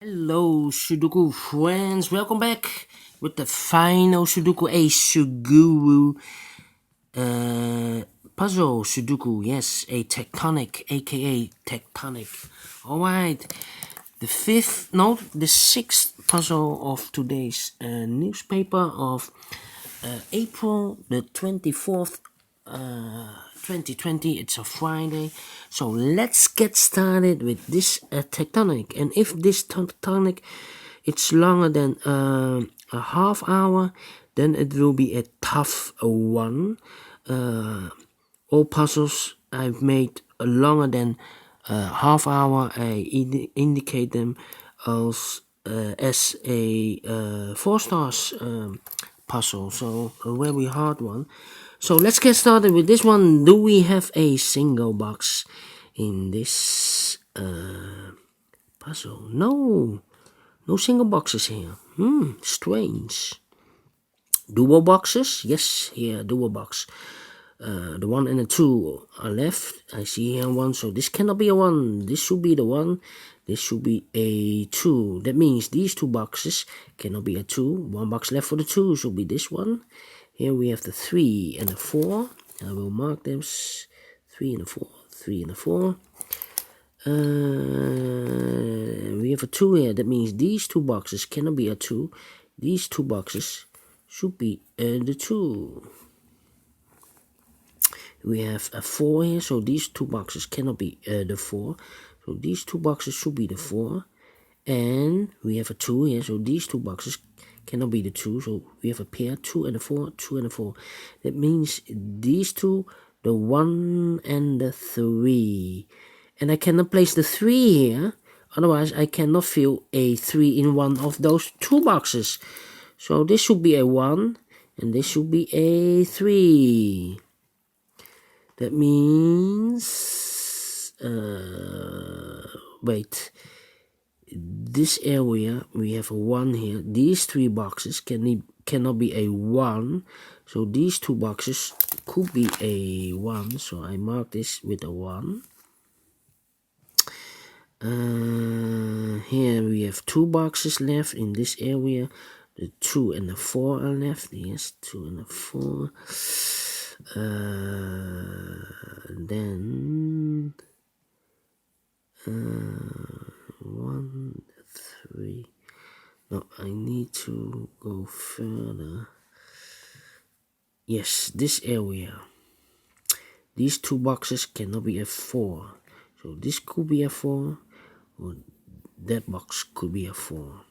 Hello, Sudoku friends. Welcome back with the final Sudoku, a Suguru puzzle Sudoku. Yes, a Tectonic, a.k.a. Tectonic. Alright, the sixth puzzle of today's newspaper of April the 24th, 2020. It's a Friday, so let's get started with this tectonic. And if this tectonic it's longer than a half hour, then it will be a tough one. All puzzles I've made longer than half hour, I indicate them as a 4 stars puzzle, so a very hard one. So let's get started with this one. Do we have a single box in this puzzle? No single boxes here. Strange. Dual boxes? Yes, here, dual box. The 1 and the 2 are left. I see here 1, so this cannot be a 1. This should be the 1. This should be a 2. That means these 2 boxes cannot be a 2. 1 box left for the 2 should be this one. Here we have the 3 and the 4. I will mark them. 3 and the 4. 3 and the 4. We have a 2 here. That means these 2 boxes cannot be a 2. These 2 boxes should be the 2. We have a 4 here, so these 2 boxes cannot be the 4. So these 2 boxes should be the 4. And we have a 2 here, so these 2 boxes cannot be the 2. So we have a pair, 2 and a 4, 2 and a 4. That means these 2, the 1 and the 3. And I cannot place the 3 here, otherwise I cannot fill a 3 in one of those 2 boxes. So this should be a 1, and this should be a 3. That means, wait, this area, we have a 1 here. These 3 boxes cannot be a 1. So these 2 boxes could be a 1. So I mark this with a 1. Here we have 2 boxes left in this area. The 2 and the 4 are left. Yes, 2 and the 4. Then 1, 3. No, I need to go further. Yes, this area. These 2 boxes cannot be a 4. So this could be a 4, or that box could be a 4.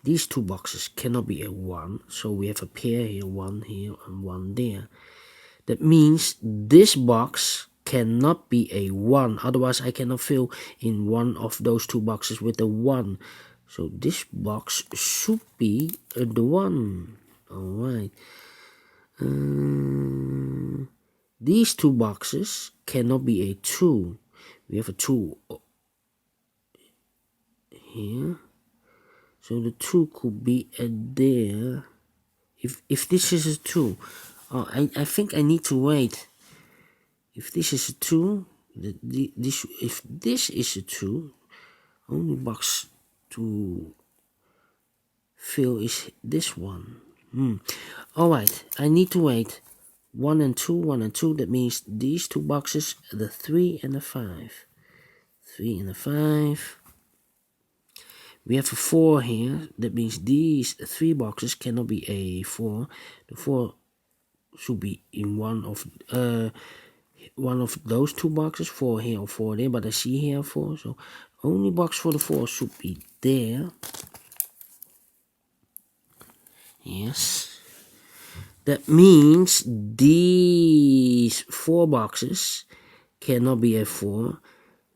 These 2 boxes cannot be a 1, so we have a pair here, 1 here and 1 there. That means this box cannot be a 1, otherwise I cannot fill in one of those 2 boxes with a 1. So this box should be the 1. Alright. These 2 boxes cannot be a 2. We have a 2 here. So the 2 could be there. If this is a 2, I think I need to wait. If this is a 2, if this is a 2, only box to fill is this one. Alright, I need to wait. 1 and 2, 1 and 2. That means these 2 boxes, the 3 and the 5. 3 and the 5. We have a 4 here. That means these 3 boxes cannot be a 4. The 4 should be in one of those 2 boxes. 4 here or 4 there. But I see here 4. So only box for the 4 should be there. Yes. That means these 4 boxes cannot be a 4.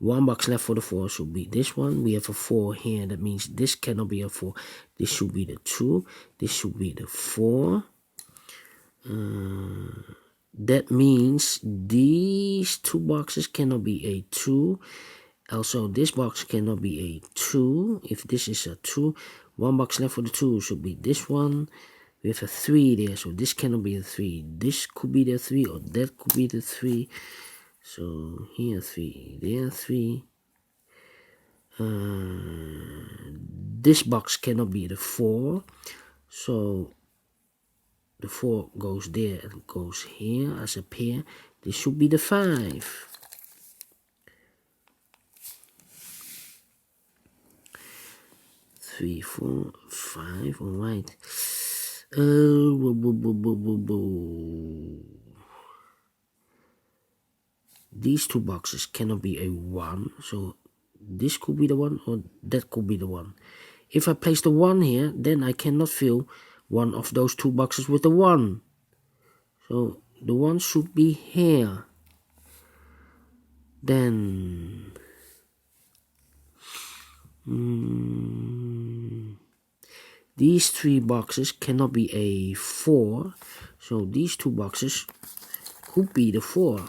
1 box left for the 4 should be this one. We have a 4 here. That means this cannot be a 4. This should be the 2. This should be the 4. That means these 2 boxes cannot be a 2. Also, this box cannot be a 2. If this is a 2, 1 box left for the 2 should be this one. We have a 3 there, so this cannot be a 3. This could be the 3, or that could be the 3. So here 3, there 3. This box cannot be the 4, so the 4 goes there and goes here as a pair. This should be the 5. Three, 4, 5. All right. These two boxes cannot be a 1, so this could be the 1 or that could be the 1. If I place the 1 here, then I cannot fill one of those two boxes with the 1. So the 1 should be here. Then these 3 boxes cannot be a 4, so these 2 boxes could be the 4.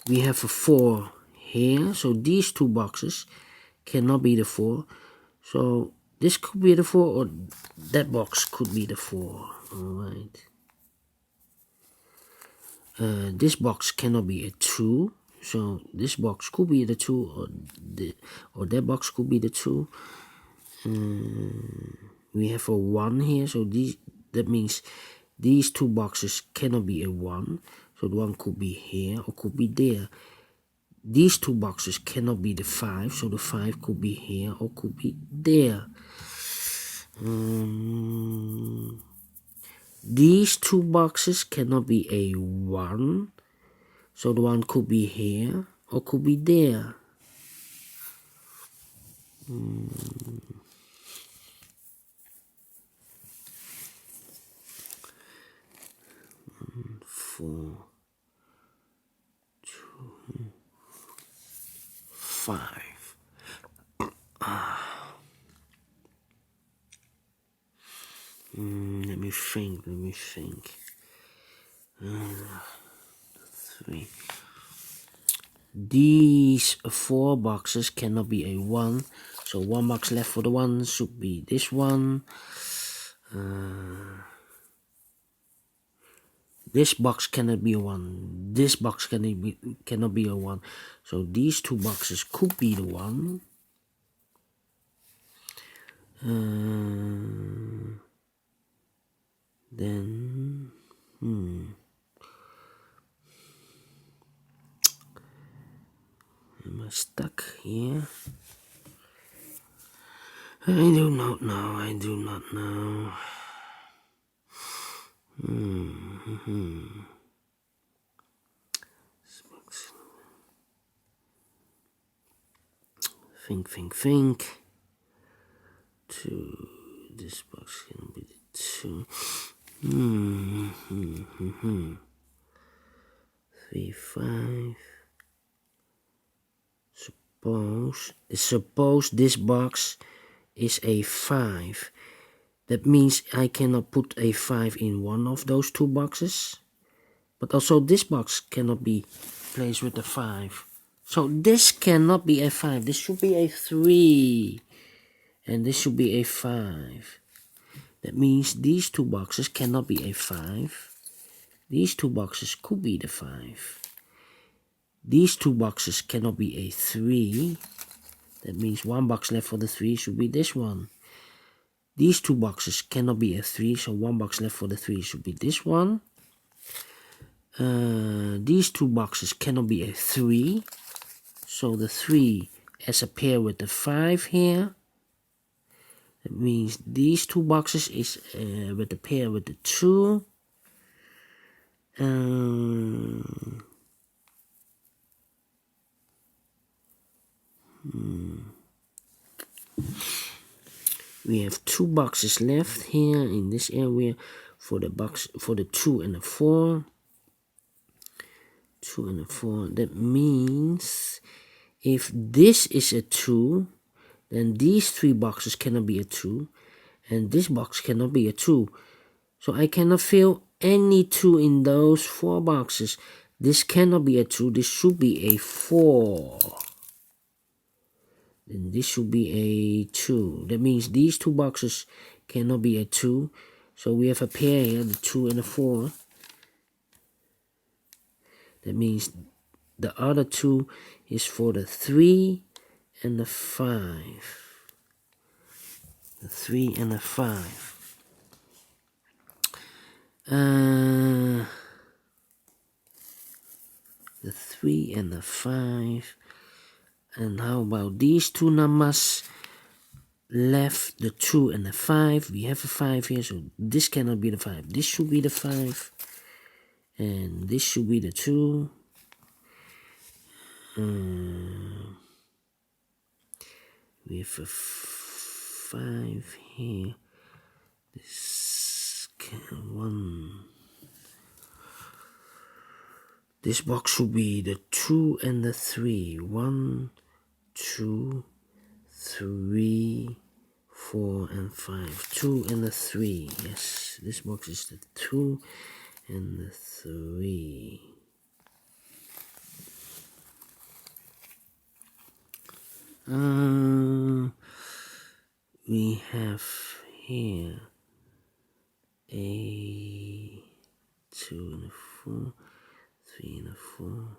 We have a 4 here, so these 2 boxes cannot be the 4. So this could be the 4 or that box could be the 4. Alright. This box cannot be a 2. So this box could be the 2 or that box could be the 2. We have a 1 here, so that means these 2 boxes cannot be a 1. So the 1 could be here or could be there. These 2 boxes cannot be the 5, so the 5 could be here or could be there. These 2 boxes cannot be a 1, so the 1 could be here or could be there. 4, 2, 5. Let me think. 3. These 4 boxes cannot be a 1, so 1 box left for the 1 should be this one. This box cannot be a 1. This box cannot be a 1. So these 2 boxes could be the 1. Then am I stuck here? I do not know. Think. 2. This box can be the 2. 3, 5. Suppose this box is a 5. That means I cannot put a 5 in one of those 2 boxes. But also this box cannot be placed with a 5. So this cannot be a 5. This should be a 3. And this should be a 5. That means these 2 boxes cannot be a 5. These 2 boxes could be the 5. These 2 boxes cannot be a 3. That means 1 box left for the 3 should be this one. These 2 boxes cannot be a 3, so 1 box left for the 3 should be this one. These 2 boxes cannot be a 3, so the 3 as a pair with the 5 here. That means these 2 boxes is with the pair with the 2. We have 2 boxes left here in this area for the 2 and the 4. 2 and a 4. That means if this is a 2, then these 3 boxes cannot be a 2, and this box cannot be a 2. So I cannot fill any 2 in those 4 boxes. This cannot be a 2. This should be a 4. Then this should be a 2. That means these 2 boxes cannot be a 2. So we have a pair here, the 2 and the 4. That means the other 2 is for the 3 and the 5. The 3 and the 5. The 3 and the 5. And how about these 2 numbers? Left the 2 and the 5. We have a 5 here, so this cannot be the 5. This should be the 5. And this should be the 2. We have a 5 here. This one. This box should be the 2 and the 3. 1, 2, 3, 4, and 5. 2 and the 3. Yes, this box is the 2 and the 3. We have here a 2 and a 4, 3 and a 4,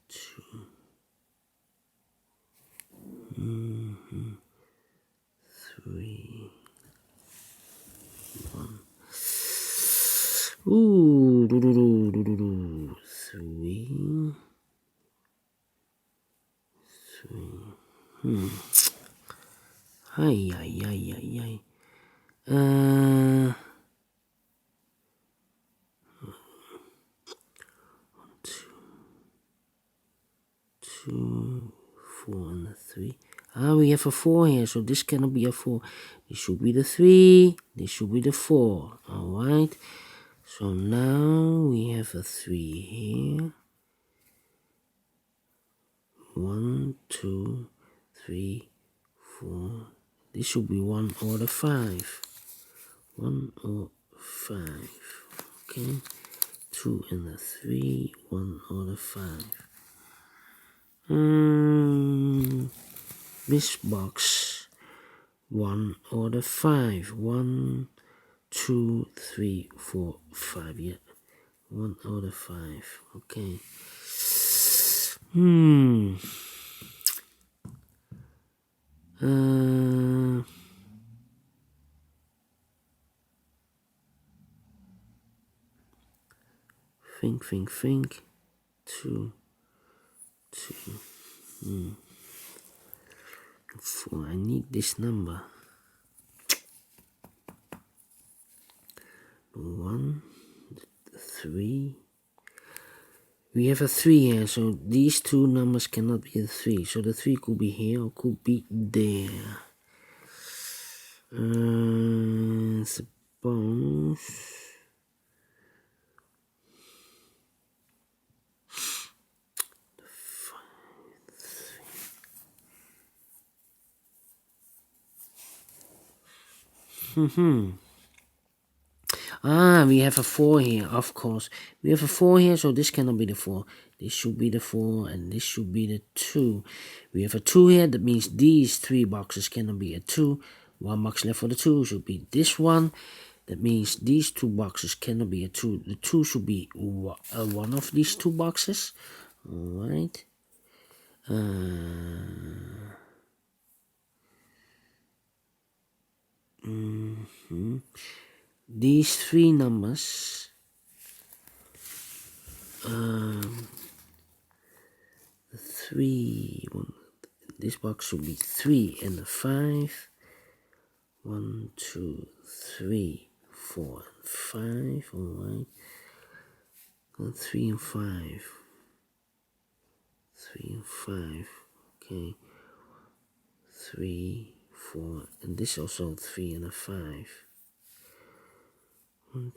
2, 3, 1. Ooh, 3. Hi. 2, 4 and a 3. We have a 4 here, so this cannot be a 4. This should be the 3. This should be the 4. Alright. So now we have a 3 here. 1, 2, 3, 4. This should be 1 or the 5. 1 or 5. Okay. 2 and a 3. 1 or the 5. This box, 1 or the 5. 1, 2, 3, 4, 5. Yeah, 1 or the 5. Okay. Think. 2, 4. I need this number. 1, 3. We have a 3 here, so these 2 numbers cannot be the 3. So the 3 could be here or could be there. Suppose we have a 4 here, of course. We have a 4 here, so this cannot be the 4. This should be the 4, and this should be the 2. We have a 2 here, that means these 3 boxes cannot be a 2. 1 box left for the 2 should be this one. That means these 2 boxes cannot be a 2. The 2 should be one of these 2 boxes. Alright. These 3 numbers, this box should be 3 and a 5. 1, 2, 3, 4, and 5. Alright. 3 and 5. 3 and 5. Okay. 3, 4, and this also 3 and a 5. 1,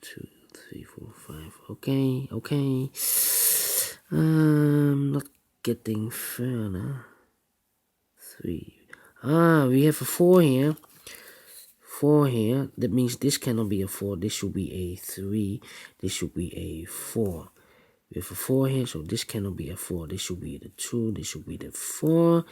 2, 3, 4, 5. Okay. Not getting further. 3. We have a 4 here. 4 here. That means this cannot be a 4. This should be a 3. This should be a 4. We have a 4 here, so this cannot be a 4. This should be the 2. This should be the 4.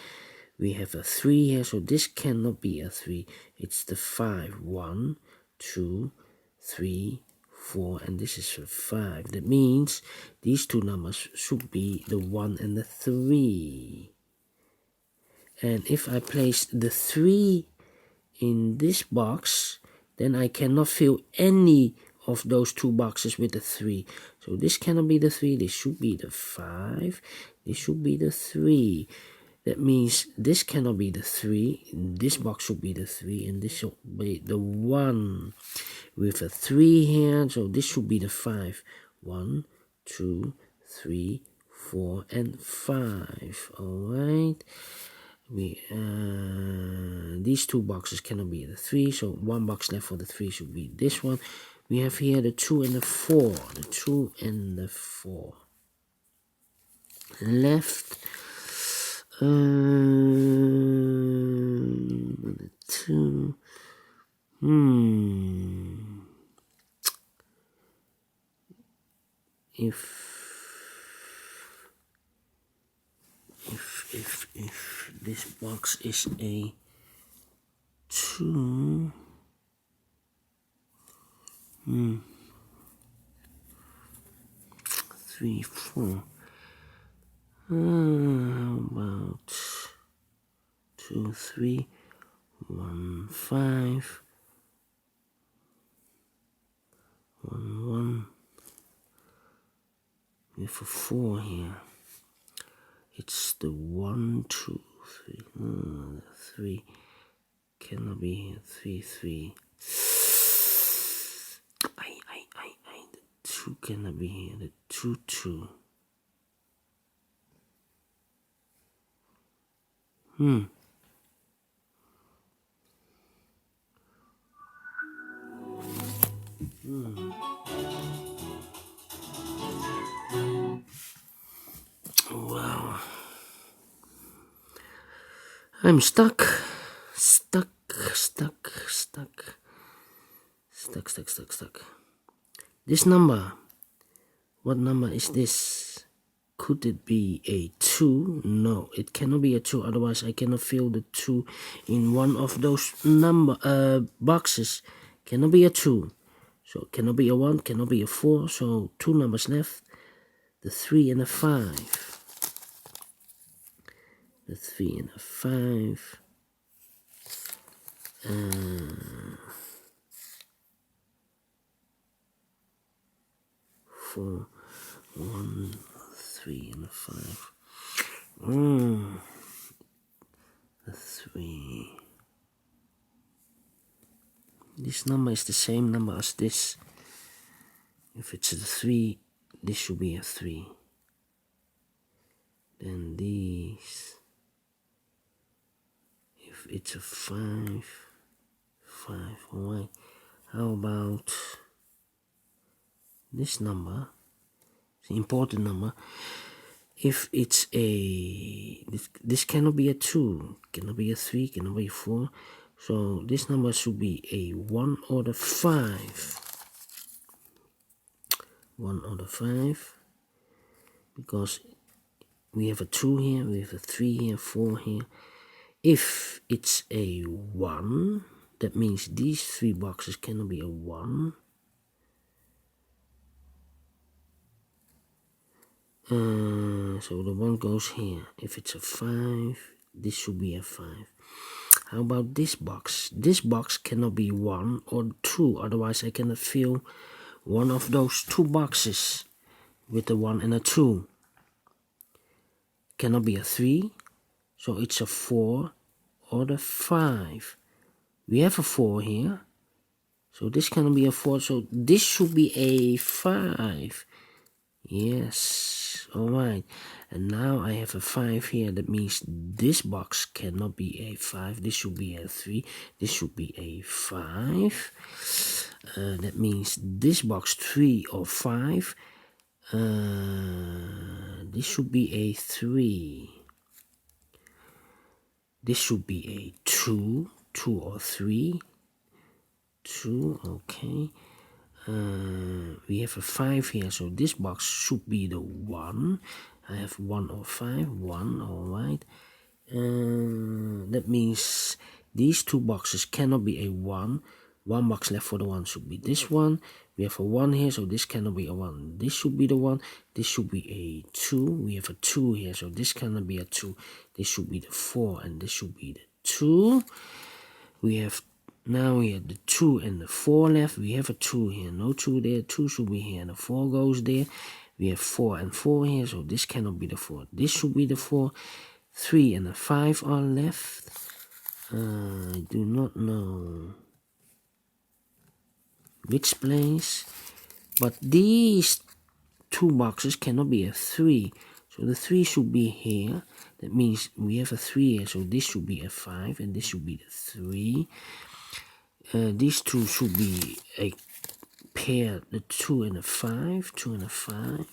We have a 3 here, so this cannot be a 3. It's the 5. 1, 2, 3, 4, and this is a 5. That means these two numbers should be the 1 and the 3. And if I place the 3 in this box, then I cannot fill any of those two boxes with the 3. So this cannot be the 3, this should be the 5, this should be the 3. That means this cannot be the 3, this box should be the 3, and this should be the 1 with a 3 here, so this should be the 5. 1, 2, 3, 4, and 5. Alright. These two boxes cannot be the 3, so one box left for the 3 should be this one. We have here the 2 and the 4. The 2 and the 4 left. The 2. If this box is a 2, 3, 4. How about 2, 3, 1, 5, 1, 1. We have a 4 here. It's the 1, 2, 3. 3 cannot be here. 3, 3. The 2 cannot be here. The 2, 2. Wow. I'm stuck. This number. What number is this? Could it be a 2? No, it cannot be a 2. Otherwise, I cannot fill the 2 in one of those boxes. Cannot be a 2. So it cannot be a 1, cannot be a 4. So 2 numbers left. The 3 and the 5. The 3 and the 5. 4, 1, 3 and a 5. The 3. This number is the same number as this. If it's a 3, this should be a 3. Then these. If it's a 5, 5. Alright. How about this number? It's an important number. If it's a, this cannot be a 2, cannot be a 3, cannot be a 4. So this number should be a 1 or the 5. 1 or the 5. Because we have a 2 here, we have a 3 here, 4 here. If it's a 1, that means these 3 boxes cannot be a 1. So the 1 goes here. If it's a 5, this should be a 5. How about this box? This box cannot be 1 or 2, otherwise I cannot fill one of those 2 boxes with the 1 and a 2. Cannot be a 3, so it's a 4 or the 5. We have a 4 here, so this cannot be a 4, so this should be a 5. Yes, alright. And now I have a 5 here. That means this box cannot be a 5. This should be a 3. This should be a 5. That means this box 3 or 5. This should be a 3. This should be a 2. 2 or 3. 2, okay. We have a 5 here, so this box should be the 1. I have 1 or 5, 1, alright. That means these 2 boxes cannot be a 1. 1 box left for the 1 should be this one. We have a 1 here, so this cannot be a 1. This should be the 1. This should be a 2. We have a 2 here, so this cannot be a 2. This should be the 4, and this should be the 2. Now we have the 2 and the 4 left. We have a 2 here, no 2 there. 2 should be here, and the 4 goes there. We have 4 and 4 here, so this cannot be the 4. This should be the 4. 3 and a 5 are left. I do not know which place, but these 2 boxes cannot be a 3. So the 3 should be here. That means we have a 3 here, so this should be a 5, and this should be the 3. These 2 should be a pair, the 2 and a 5. 2 and a 5.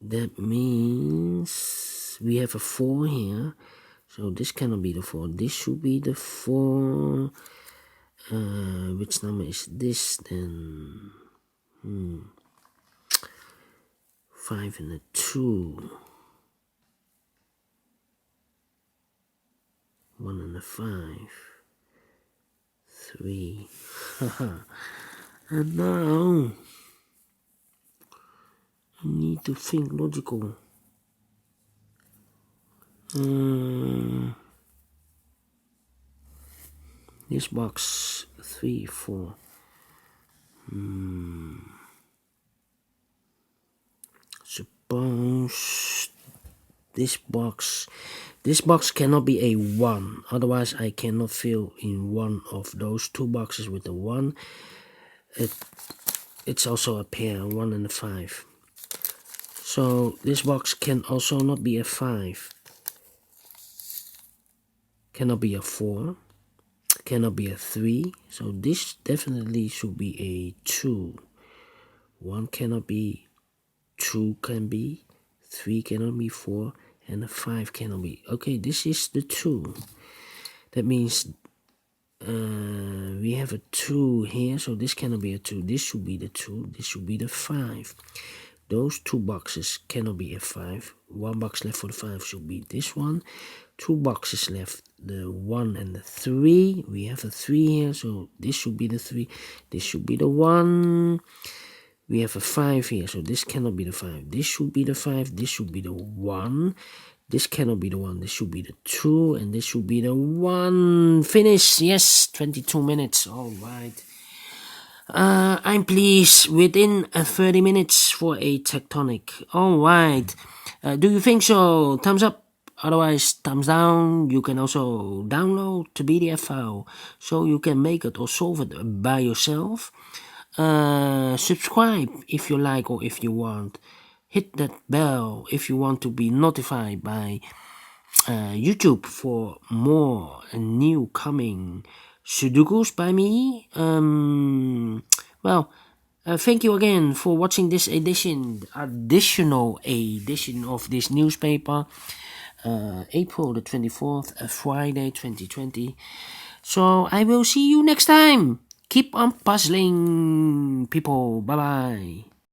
That means we have a 4 here. So this cannot be the 4. This should be the 4. Which number is this then? 5 and a 2. 1 and a 5. 3. And now I need to think logical. This box 3, 4. Suppose this box cannot be a 1. Otherwise, I cannot fill in one of those 2 boxes with a 1. It's also a pair, 1 and a 5. So this box can also not be a 5. Cannot be a 4. Cannot be a 3. So this definitely should be a 2. 1 cannot be, 2 can be, 3 cannot be, 4, and a 5 cannot be. Okay, this is the 2. That means we have a 2 here, so this cannot be a 2. This should be the 2. This should be the 5. Those 2 boxes cannot be a 5. 1 box left for the 5 should be this one. 2 boxes left, the 1 and the 3. We have a 3 here, so this should be the 3. This should be the 1. We have a 5 here, so this cannot be the 5. This should be the 5. This should be the 1. This cannot be the 1. This should be the 2. And this should be the 1. Finish. Yes, 22 minutes. All right. I'm pleased within 30 minutes for a Tectonic. All right. Do you think so? Thumbs up. Otherwise, thumbs down. You can also download the PDF file so you can make it or solve it by yourself. Subscribe if you like or if you want. Hit that bell if you want to be notified by YouTube for more new coming Sudokus by me. Thank you again for watching this additional edition of this newspaper. April the 24th, Friday 2020. So I will see you next time. Keep on puzzling, people. Bye bye.